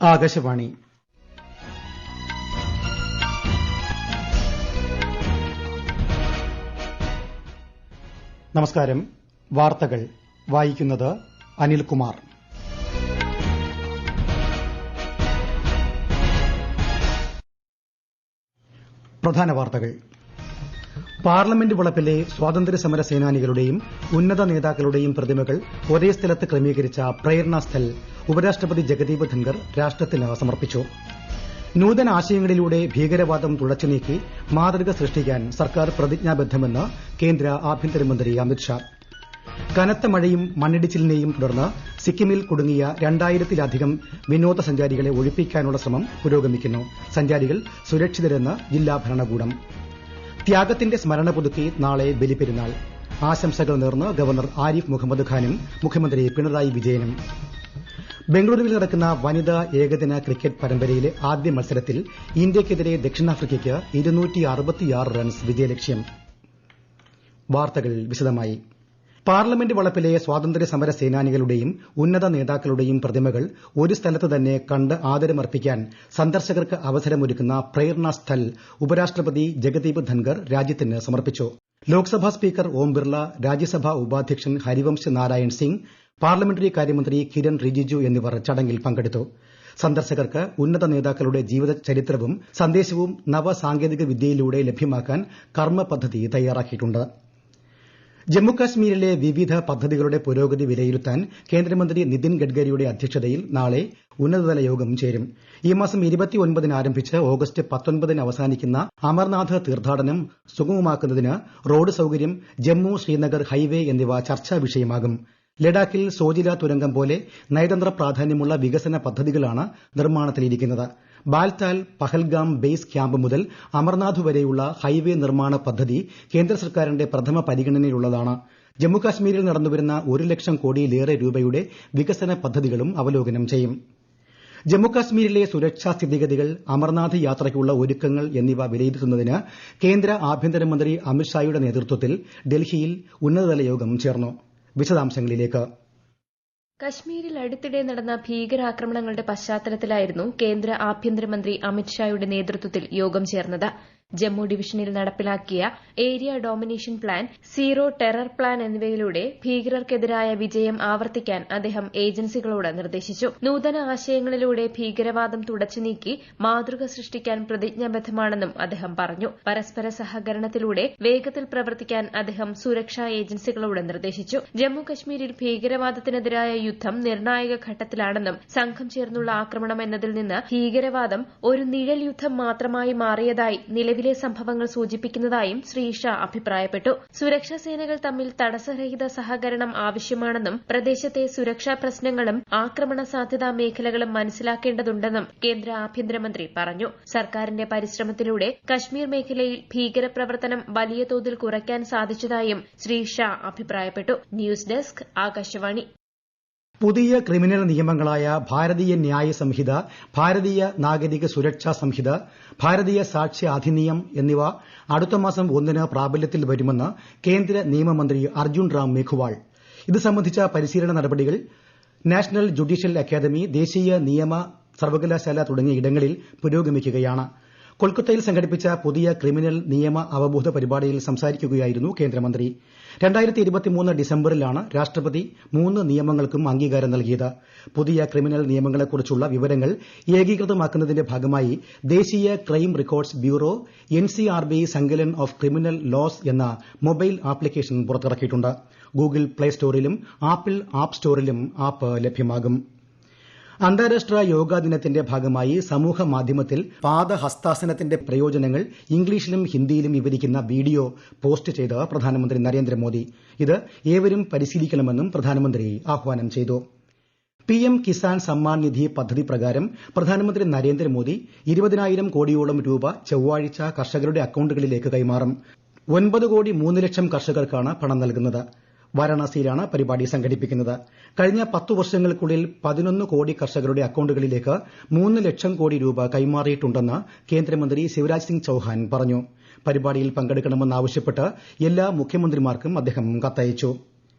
ആകാശവാണി. നമസ്കാരം. വാർത്തകൾ വായിക്കുന്നത് അനിൽകുമാർ. പ്രധാന വാർത്തകൾ. പാർലമെന്റ് വളപ്പിലെ സ്വാതന്ത്ര്യസമര സേനാനികളുടെയും ഉന്നത നേതാക്കളുടെയും പ്രതിമകൾ ഒരേ സ്ഥലത്ത് ക്രമീകരിച്ച പ്രേരണ സ്ഥൽ ഉപരാഷ്ട്രപതി ജഗദീപ് ധൻഖർ രാഷ്ട്രത്തിന് സമർപ്പിച്ചു. നൂതന ആശയങ്ങളിലൂടെ ഭീകരവാദം തുടച്ചുനീക്കി മാതൃക സൃഷ്ടിക്കാൻ സർക്കാർ പ്രതിജ്ഞാബദ്ധമെന്ന് കേന്ദ്ര ആഭ്യന്തരമന്ത്രി അമിത്ഷാ. കനത്ത മഴയും മണ്ണിടിച്ചിലിനെയും തുടർന്ന് സിക്കിമിൽ കുടുങ്ങിയ 2000-ലധികം വിനോദസഞ്ചാരികളെ ഒഴിപ്പിക്കാനുള്ള ശ്രമം പുരോഗമിക്കുന്നു. സഞ്ചാരികൾ സുരക്ഷിതരെന്ന് ജില്ലാ ഭരണകൂടം. ത്യാഗത്തിന്റെ സ്മരണ പുതുക്കി നാളെ ബലിപെരുന്നാൾ. ആശംസകൾ നേർന്ന് ഗവർണർ ആരിഫ് മുഹമ്മദ് ഖാനും മുഖ്യമന്ത്രി പിണറായി വിജയനും. ബംഗളൂരുവിൽ നടക്കുന്ന വനിതാ ഏകദിന ക്രിക്കറ്റ് പരമ്പരയിലെ ആദ്യ മത്സരത്തിൽ ഇന്ത്യയ്ക്കെതിരെ ദക്ഷിണാഫ്രിക്കയ്ക്ക് 266 റൺസ് വിജയലക്ഷ്യം. വാർത്തകൾ വിശദമായി. പാർലമെന്റ് വളപ്പിലെ സ്വാതന്ത്ര്യസമര സേനാനികളുടെയും ഉന്നത നേതാക്കളുടെയും പ്രതിമകൾ ഒരു സ്ഥലത്ത് തന്നെ കണ്ട് ആദരമർപ്പിക്കാൻ സന്ദർശകർക്ക് അവസരമൊരുക്കുന്ന പ്രേരണ സ്ഥൽ ഉപരാഷ്ട്രപതി ജഗദീപ് ധൻഖർ രാജ്യത്തിന് സമർപ്പിച്ചു. ലോക്സഭാ സ്പീക്കർ ഓം ബിർള, രാജ്യസഭാ ഉപാധ്യക്ഷൻ ഹരിവംശ് നാരായൺ സിംഗ്, പാർലമെന്ററി കാര്യമന്ത്രി കിരൺ റിജിജു എന്നിവർ ചടങ്ങിൽ പങ്കെടുത്തു. സന്ദർശകർക്ക് ഉന്നത നേതാക്കളുടെ ജീവിത ചരിത്രവും സന്ദേശവും നവസാങ്കേതിക വിദ്യയിലൂടെ ലഭ്യമാക്കാൻ കർമ്മ പദ്ധതി തയ്യാറാക്കിയിട്ടുണ്ട്. ജമ്മുകാശ്മീരിലെ വിവിധ പദ്ധതികളുടെ പുരോഗതി വിലയിരുത്താൻ കേന്ദ്രമന്ത്രി നിതിൻ ഗഡ്കരിയുടെ അധ്യക്ഷതയിൽ നാളെ ഉന്നതതല യോഗം ചേരും. ഈ മാസം 29-ന് ആരംഭിച്ച് ഓഗസ്റ്റ് 19-ന് അവസാനിക്കുന്ന അമർനാഥ് തീർത്ഥാടനം സുഗമമാക്കുന്നതിന് റോഡ് സൌകര്യം, ജമ്മു ശ്രീനഗർ ഹൈവേ എന്നിവ ചർച്ചാ വിഷയമാകും. ലഡാക്കിൽ സോജില തുരങ്കം പോലെ നയതന്ത്ര പ്രാധാന്യമുള്ള വികസന പദ്ധതികളാണ് നിർമ്മാണത്തിലിരിക്കുന്നത്. ബാൽതാൽ പഹൽഗാം ബേസ് ക്യാമ്പ് മുതൽ അമർനാഥ് വരെയുള്ള ഹൈവേ നിർമ്മാണ പദ്ധതി കേന്ദ്ര സർക്കാരിന്റെ പ്രഥമ പരിഗണനയിലുള്ളതാണ്. ജമ്മുകാശ്മീരിൽ നടന്നുവരുന്ന 1 ലക്ഷം കോടിയിലേറെ രൂപയുടെ വികസന പദ്ധതികളും അവലോകനം ചെയ്യും. ജമ്മുകാശ്മീരിലെ സുരക്ഷാ സ്ഥിതിഗതികൾ, അമർനാഥ് യാത്രയ്ക്കുള്ള ഒരുക്കങ്ങൾ എന്നിവ വിലയിരുത്തുന്നതിന് കേന്ദ്ര ആഭ്യന്തരമന്ത്രി അമിത്ഷായുടെ നേതൃത്വത്തിൽ ഡൽഹിയിൽ ഉന്നതതല യോഗം ചേർന്നു. വിശദാംശങ്ങളിലേക്ക്. കശ്മീരിൽ അടുത്തിടെ നടന്ന ഭീകരാക്രമണങ്ങളുടെ പശ്ചാത്തലത്തിലായിരുന്നു കേന്ദ്ര ആഭ്യന്തരമന്ത്രി അമിത്ഷായുടെ നേതൃത്വത്തിൽ യോഗം ചേർന്നത്. ജമ്മു ഡിവിഷനിൽ നടപ്പിലാക്കിയ area domination plan, zero terror plan എന്നിവയിലൂടെ ഭീകരർക്കെതിരായ വിജയം ആവർത്തിക്കാൻ അദ്ദേഹം ഏജൻസികളോട് നിർദ്ദേശിച്ചു. നൂതന ആശയങ്ങളിലൂടെ ഭീകരവാദം തുടച്ചുനീക്കി മാതൃക സൃഷ്ടിക്കാൻ പ്രതിജ്ഞാബദ്ധമാണെന്നും അദ്ദേഹം പറഞ്ഞു. പരസ്പര സഹകരണത്തിലൂടെ വേഗത്തിൽ പ്രവർത്തിക്കാൻ അദ്ദേഹം സുരക്ഷാ ഏജൻസികളോട് നിർദ്ദേശിച്ചു. ജമ്മു കശ്മീരിൽ ഭീകരവാദത്തിനെതിരായ യുദ്ധം നിർണായക ഘട്ടത്തിലാണെന്നും സംഘം ചേർന്നുള്ള ആക്രമണം എന്നതിൽ നിന്ന് ഭീകരവാദം ഒരു നിഴൽ യുദ്ധം മാത്രമായി മാറിയതായി നിലവിലെ സംഭവങ്ങൾ സൂചിപ്പിക്കുന്നതായും ശ്രീ ഷാ അഭിപ്രായപ്പെട്ടു. സുരക്ഷാ സേനകൾ തമ്മിൽ തടസ്സരഹിത സഹകരണം ആവശ്യമാണെന്നും പ്രദേശത്തെ സുരക്ഷാ പ്രശ്നങ്ങളും ആക്രമണ സാധ്യതാ മേഖലകളും മനസ്സിലാക്കേണ്ടതുണ്ടെന്നും കേന്ദ്ര ആഭ്യന്തരമന്ത്രി പറഞ്ഞു. സർക്കാരിന്റെ പരിശ്രമത്തിലൂടെ കശ്മീർ മേഖലയിൽ ഭീകരപ്രവർത്തനം വലിയ തോതിൽ കുറയ്ക്കാൻ സാധിച്ചതായും ശ്രീ ഷാ അഭിപ്രായപ്പെട്ടു. News desk, Akashvani. പുതിയ ക്രിമിനൽ നിയമങ്ങളായ ഭാരതീയ ന്യായ സംഹിത, ഭാരതീയ നാഗരിക സുരക്ഷാ സംഹിത, ഭാരതീയ സാക്ഷ്യ അധിനിയം എന്നിവ അടുത്ത മാസം 1-ന് പ്രാബല്യത്തിൽ വരുമെന്ന് കേന്ദ്ര നിയമമന്ത്രി അർജുൻ റാം മേഘ്വാൾ. ഇത് സംബന്ധിച്ച പരിശീലന നടപടികൾ നാഷണൽ ജുഡീഷ്യൽ അക്കാദമി, ദേശീയ നിയമ സർവകലാശാല തുടങ്ങിയ ഇടങ്ങളിൽ പുരോഗമിക്കുകയാണ്. കൊൽക്കത്തയിൽ സംഘടിപ്പിച്ച പുതിയ ക്രിമിനൽ നിയമ അവബോധ പരിപാടിയിൽ സംസാരിക്കുകയായിരുന്നു കേന്ദ്രമന്ത്രി. 2023 ഡിസംബറിലാണ് രാഷ്ട്രപതി 3 നിയമങ്ങൾക്കും അംഗീകാരം നൽകിയത്. പുതിയ ക്രിമിനൽ നിയമങ്ങളെക്കുറിച്ചുള്ള വിവരങ്ങൾ ഏകീകൃതമാക്കുന്നതിന്റെ ഭാഗമായി ദേശീയ crime records bureau NCRB Sankalan of criminal laws എന്ന മൊബൈൽ ആപ്ലിക്കേഷൻ പുറത്തിറക്കിയിട്ടുണ്ട്. ഗൂഗിൾ പ്ലേ സ്റ്റോറിലും ആപ്പിൾ ആപ്പ് സ്റ്റോറിലും ആപ്പ് ലഭ്യമാകും. അന്താരാഷ്ട്ര യോഗാ ദിനത്തിന്റെ ഭാഗമായി സമൂഹ മാധ്യമത്തിൽ പാദഹസ്താസനത്തിന്റെ പ്രയോജനങ്ങൾ ഇംഗ്ലീഷിലും ഹിന്ദിയിലും വിവരിക്കുന്ന വീഡിയോ പോസ്റ്റ് ചെയ്ത് പ്രധാനമന്ത്രി നരേന്ദ്രമോദി. ഇത് ഏവരും പരിശീലിക്കണമെന്നും പ്രധാനമന്ത്രി ആഹ്വാനം ചെയ്തു. PM കിസാൻ സമ്മാൻ നിധി പദ്ധതി പ്രകാരം പ്രധാനമന്ത്രി നരേന്ദ്രമോദി 20,000 കോടിയോളം രൂപ ചൊവ്വാഴ്ച കർഷകരുടെ അക്കൌണ്ടുകളിലേക്ക് കൈമാറും. 9 കോടി 3 ലക്ഷം കർഷകർക്കാണ് പണം നൽകുന്നത്. വാരാണസിയിലാണ് പരിപാടി സംഘടിപ്പിക്കുന്നത്. കഴിഞ്ഞ 10 വർഷങ്ങൾക്കുള്ളിൽ 11 കോടി കർഷകരുടെ അക്കൌണ്ടുകളിലേക്ക് 3 ലക്ഷം കോടി രൂപ കൈമാറിയിട്ടുണ്ടെന്ന് കേന്ദ്രമന്ത്രി ശിവരാജ് സിംഗ് ചൌഹാൻ പറഞ്ഞു. പരിപാടിയിൽ പങ്കെടുക്കണമെന്നാവശ്യപ്പെട്ട് എല്ലാ മുഖ്യമന്ത്രിമാർക്കും അദ്ദേഹം കത്തയച്ചു.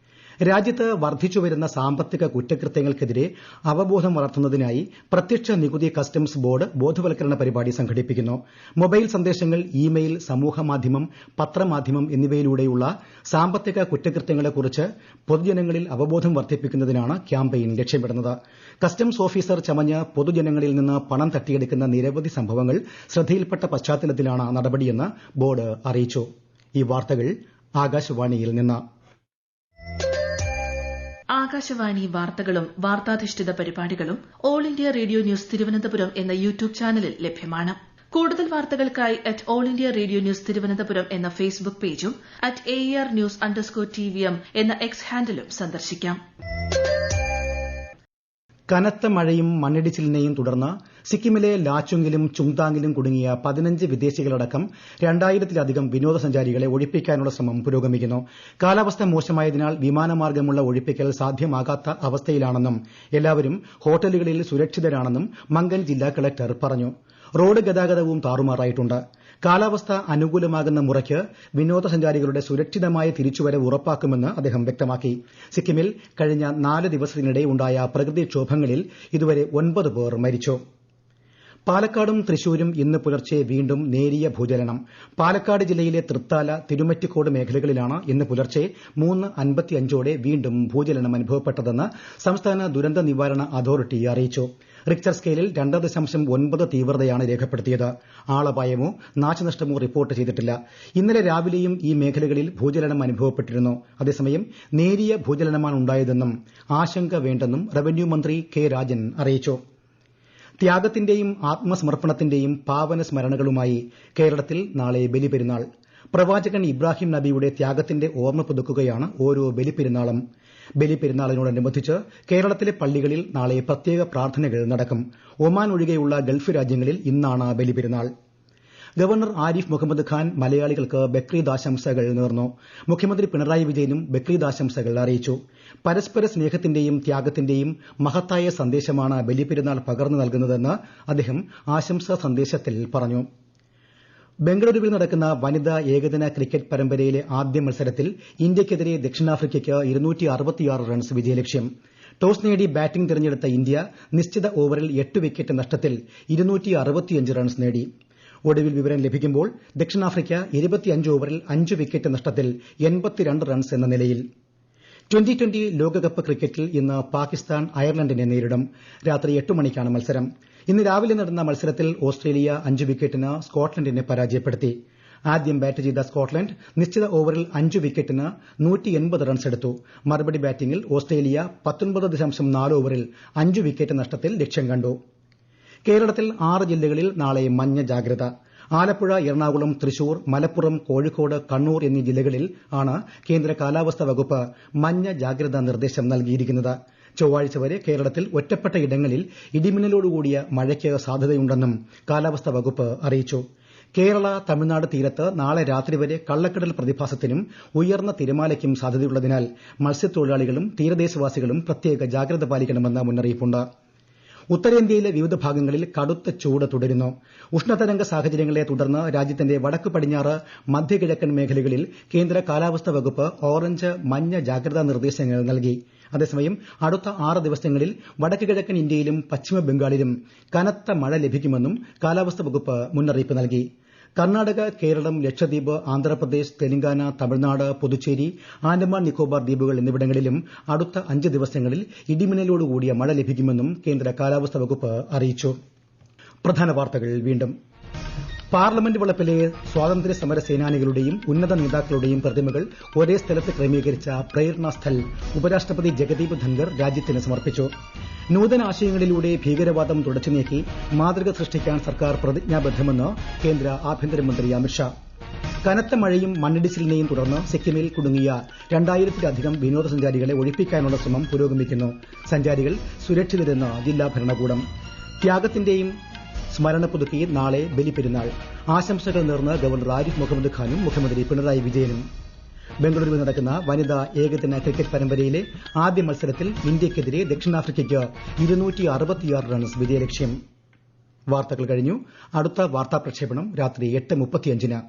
രാജ്യത്ത് വർദ്ധിച്ചുവരുന്ന സാമ്പത്തിക കുറ്റകൃത്യങ്ങൾക്കെതിരെ അവബോധം വളർത്തുന്നതിനായി പ്രത്യക്ഷ നികുതി കസ്റ്റംസ് ബോർഡ് ബോധവൽക്കരണ പരിപാടി സംഘടിപ്പിക്കുന്നു. മൊബൈൽ സന്ദേശങ്ങൾ, ഇമെയിൽ, സമൂഹമാധ്യമം, പത്രമാധ്യമം എന്നിവയിലൂടെയുള്ള സാമ്പത്തിക കുറ്റകൃത്യങ്ങളെക്കുറിച്ച് പൊതുജനങ്ങളിൽ അവബോധം വർദ്ധിപ്പിക്കുന്നതിനാണ് ക്യാമ്പയിൻ ലക്ഷ്യമിടുന്നത്. കസ്റ്റംസ് ഓഫീസർ ചമഞ്ഞ് പൊതുജനങ്ങളിൽ നിന്ന് പണം തട്ടിയെടുക്കുന്ന നിരവധി സംഭവങ്ങൾ ശ്രദ്ധയിൽപ്പെട്ട പശ്ചാത്തലത്തിലാണ് നടപടിയെന്ന് ബോർഡ് അറിയിച്ചു. ഈ വാർത്തകൾ ആകാശവാണിയിൽ നിന്ന്. ആകാശവാണി വാർത്തകളും വാർത്താധിഷ്ഠിത പരിപാടികളും all India radio news Thiruvananthapuram എന്ന യൂട്യൂബ് ചാനലിൽ ലഭ്യമാണ്. കൂടുതൽ വാർത്തകൾക്കായി all India radio news Thiruvananthapuram എന്ന ഫേസ്ബുക്ക് പേജും @ARnews_TVM എന്ന എക്സ് ഹാൻഡിലും സന്ദർശിക്കാം. കനത്ത മഴയും മണ്ണിടിച്ചിലിനെയും തുടർന്ന് സിക്കിമിലെ ലാച്ചുങ്ങിലും ചുങ്താങ്ങിലും കുടുങ്ങിയ 15 വിദേശികളടക്കം 2000-ലധികം വിനോദസഞ്ചാരികളെ ഒഴിപ്പിക്കാനുള്ള ശ്രമം പുരോഗമിക്കുന്നു. കാലാവസ്ഥ മോശമായതിനാൽ വിമാനമാർഗ്ഗമുള്ള ഒഴിപ്പിക്കൽ സാധ്യമാകാത്ത അവസ്ഥയിലാണെന്നും എല്ലാവരും ഹോട്ടലുകളിൽ സുരക്ഷിതരാണെന്നും മംഗൻ ജില്ലാ കളക്ടർ പറഞ്ഞു. റോഡ് ഗതാഗതവും താറുമാറായിട്ടുണ്ട്. കാലാവസ്ഥ അനുകൂലമാകുന്ന മുറയ്ക്ക് വിനോദസഞ്ചാരികളുടെ സുരക്ഷിതമായ തിരിച്ചുവരവ് ഉറപ്പാക്കുമെന്ന് അദ്ദേഹം വ്യക്തമാക്കി. സിക്കിമിൽ കഴിഞ്ഞ 4 ദിവസത്തിനിടെ ഉണ്ടായ പ്രകൃതിക്ഷോഭങ്ങളിൽ ഇതുവരെ 9 പേർ മരിച്ചു. പാലക്കാടും തൃശൂരും ഇന്ന് പുലർച്ചെ വീണ്ടും നേരിയ ഭൂചലനം. പാലക്കാട് ജില്ലയിലെ തൃത്താല, തിരുമറ്റിക്കോട് മേഖലകളിലാണ് ഇന്ന് പുലർച്ചെ 3:55ഓടെ വീണ്ടും ഭൂചലനം അനുഭവപ്പെട്ടതെന്ന് സംസ്ഥാന ദുരന്ത നിവാരണ അതോറിറ്റി അറിയിച്ചു. റിക്ടർ സ്കെയിലിൽ 2.9 തീവ്രതയാണ് രേഖപ്പെടുത്തിയത്. ആളപായമോ നാശനഷ്ടമോ റിപ്പോർട്ട് ചെയ്തിട്ടില്ല. ഇന്നലെ രാവിലെയും ഈ മേഖലകളിൽ ഭൂചലനം അനുഭവപ്പെട്ടിരുന്നു. അതേസമയം നേരിയ ഭൂചലനമാണ് ഉണ്ടായതെന്നും ആശങ്ക വേണ്ടെന്നും റവന്യൂ മന്ത്രി കെ രാജൻ അറിയിച്ചു. ത്യാഗത്തിന്റെയും ആത്മസമർപ്പണത്തിന്റെയും പാവന സ്മരണകളുമായി കേരളത്തിൽ നാളെ ബലിപെരുന്നാൾ. പ്രവാചകൻ ഇബ്രാഹിം നബിയുടെ ത്യാഗത്തിന്റെ ഓർമ്മ പുതുക്കുകയാണ് ഓരോ ബലിപെരുന്നാളും. ബലിപെരുന്നാളിനോടനുബന്ധിച്ച് കേരളത്തിലെ പള്ളികളിൽ നാളെ പ്രത്യേക പ്രാർത്ഥനകൾ നടക്കും. ഒമാൻ ഒഴികെയുള്ള ഗൾഫ് രാജ്യങ്ങളിൽ ഇന്നാണ് ബലിപെരുന്നാൾ. ഗവർണർ ആരിഫ് മുഹമ്മദ് ഖാൻ മലയാളികൾക്ക് ബക്രീദ് ആശംസകൾ നേർന്നു. മുഖ്യമന്ത്രി പിണറായി വിജയനും ബക്രീദ് ആശംസകൾ അറിയിച്ചു. പരസ്പര സ്നേഹത്തിന്റെയും ത്യാഗത്തിന്റെയും മഹത്തായ സന്ദേശമാണ് ബലിപെരുന്നാൾ പകർന്നു നൽകുന്നതെന്ന് അദ്ദേഹം ആശംസാ സന്ദേശത്തിൽ പറഞ്ഞു. ബംഗളൂരുവിൽ നടക്കുന്ന വനിതാ ഏകദിന ക്രിക്കറ്റ് പരമ്പരയിലെ ആദ്യ മത്സരത്തിൽ ഇന്ത്യയ്ക്കെതിരെ ദക്ഷിണാഫ്രിക്കയ്ക്ക് 266 റൺസ് വിജയലക്ഷ്യം. ടോസ് നേടി ബാറ്റിംഗ് തിരഞ്ഞെടുത്ത ഇന്ത്യ നിശ്ചിത ഓവറിൽ 8 വിക്കറ്റ് നഷ്ടത്തിൽ 265 റൺസ് നേടി. ഒടുവിൽ വിവരം ലഭിക്കുമ്പോൾ ദക്ഷിണാഫ്രിക്ക 25 ഓവറിൽ 5 വിക്കറ്റ് നഷ്ടത്തിൽ 82 റൺസ് എന്ന നിലയിൽ. ട്വന്റി ലോകകപ്പ് ക്രിക്കറ്റിൽ ഇന്ന് പാകിസ്ഥാൻ അയർലൻഡിനെ നേരിടും. രാത്രി 8 മണിക്കാണ് മത്സരം. ഇന്ന് രാവിലെ നടന്ന മത്സരത്തിൽ ഓസ്ട്രേലിയ 5 വിക്കറ്റിന് സ്കോട്ട്ലൻഡിനെ പരാജയപ്പെടുത്തി. ആദ്യം ബാറ്റ് ചെയ്ത സ്കോട്ട്ലൻഡ് നിശ്ചിത ഓവറിൽ 5 വിക്കറ്റിന് 180 റൺസ് എടുത്തു. മറുപടി ബാറ്റിംഗിൽ ഓസ്ട്രേലിയ 19.4 ഓവറിൽ 5 വിക്കറ്റ് നഷ്ടത്തിൽ ലക്ഷ്യം കണ്ടു. കേരളത്തിൽ 6 ജില്ലകളിൽ നാളെ മഞ്ഞ ജാഗ്രത. ആലപ്പുഴ, എറണാകുളം, തൃശൂർ, മലപ്പുറം, കോഴിക്കോട്, കണ്ണൂർ എന്നീ ജില്ലകളിൽ ആണ് കേന്ദ്ര കാലാവസ്ഥാ വകുപ്പ് മഞ്ഞ ജാഗ്രതാ നിർദ്ദേശം നൽകിയിരിക്കുന്നത്. ചൊവ്വാഴ്ച വരെ കേരളത്തിൽ ഒറ്റപ്പെട്ട ഇടങ്ങളിൽ ഇടിമിന്നലോടുകൂടിയ മഴയ്ക്ക് സാധ്യതയുണ്ടെന്നും കാലാവസ്ഥാ വകുപ്പ് അറിയിച്ചു. കേരള, തമിഴ്നാട് തീരത്ത് നാളെ രാത്രി വരെ കള്ളക്കടൽ പ്രതിഭാസത്തിനും ഉയർന്ന തിരമാലയ്ക്കും സാധ്യതയുള്ളതിനാൽ മത്സ്യത്തൊഴിലാളികളും തീരദേശവാസികളും പ്രത്യേക ജാഗ്രത പാലിക്കണമെന്ന് മുന്നറിയിപ്പുണ്ട്. ഉത്തരേന്ത്യയിലെ വിവിധ ഭാഗങ്ങളിൽ കടുത്ത ചൂട് തുടരുന്നു. ഉഷ്ണതരംഗ സാഹചര്യങ്ങളെ തുടർന്ന് രാജ്യത്തിന്റെ വടക്ക് പടിഞ്ഞാറ് മധ്യകിഴക്കൻ മേഖലകളിൽ കേന്ദ്ര കാലാവസ്ഥാ വകുപ്പ് ഓറഞ്ച്, മഞ്ഞ ജാഗ്രതാ നിർദ്ദേശങ്ങൾ നൽകി. അതേസമയം അടുത്ത 6 ദിവസങ്ങളിൽ വടക്ക് കിഴക്കൻ ഇന്ത്യയിലും പശ്ചിമ ബംഗാളിലും കനത്ത മഴ ലഭിക്കുമെന്നും കാലാവസ്ഥാ വകുപ്പ് മുന്നറിയിപ്പ് നൽകി. കർണാടക, കേരളം, ലക്ഷദ്വീപ്, ആന്ധ്രാപ്രദേശ്, തെലങ്കാന, തമിഴ്നാട്, പുതുച്ചേരി, ആൻഡമാൻ നിക്കോബാർ ദ്വീപുകൾ എന്നിവിടങ്ങളിലും അടുത്ത 5 ദിവസങ്ങളിൽ ഇടിമിന്നലോടുകൂടിയ മഴ ലഭിക്കുമെന്നും കേന്ദ്ര കാലാവസ്ഥാ വകുപ്പ് അറിയിച്ചു. പ്രധാന വാർത്തകൾ വീണ്ടും. പാർലമെന്റ് വളപ്പിലെ സ്വാതന്ത്ര്യ സമര സേനാനികളുടെയും ഉന്നത നേതാക്കളുടെയും പ്രതിമകൾ ഒരേ സ്ഥലത്ത് ക്രമീകരിച്ച പ്രേരണ സ്ഥൽ ഉപരാഷ്ട്രപതി ജഗദീപ് ധൻഖർ രാജ്യത്തിന് സമർപ്പിച്ചു. നൂതന ആശയങ്ങളിലൂടെ ഭീകരവാദം തുടച്ചുനീക്കി മാതൃക സൃഷ്ടിക്കാൻ സർക്കാർ പ്രതിജ്ഞാബദ്ധമെന്ന് കേന്ദ്ര ആഭ്യന്തരമന്ത്രി അമിത്ഷാ. കനത്ത മഴയും മണ്ണിടിച്ചിലിനെയും തുടർന്ന് സിക്കിമിൽ കുടുങ്ങിയ 2000-ലധികം വിനോദസഞ്ചാരികളെ ഒഴിപ്പിക്കാനുള്ള ശ്രമം പുരോഗമിക്കുന്നു. സഞ്ചാരികൾ സുരക്ഷിതരെന്ന് ജില്ലാ ഭരണകൂടം. ത്യാഗത്തിന്റെയും സ്മരണ പുതുക്കി നാളെ ബലിപെരുന്നാൾ. ആശംസകൾ നേർന്ന് ഗവർണർ ആരിഫ് മുഹമ്മദ് ഖാനും മുഖ്യമന്ത്രി പിണറായി വിജയനും. ബംഗളൂരുവിൽ നടക്കുന്ന വനിതാ ഏകദിന ക്രിക്കറ്റ് പരമ്പരയിലെ ആദ്യ മത്സരത്തിൽ ഇന്ത്യയ്ക്കെതിരെ ദക്ഷിണാഫ്രിക്കയ്ക്ക് 266 റൺസ് വിജയലക്ഷ്യം. വാർത്തകൾ കഴിഞ്ഞു. അടുത്ത വാർത്താ പ്രക്ഷേപണം രാത്രി 8:35-ന്.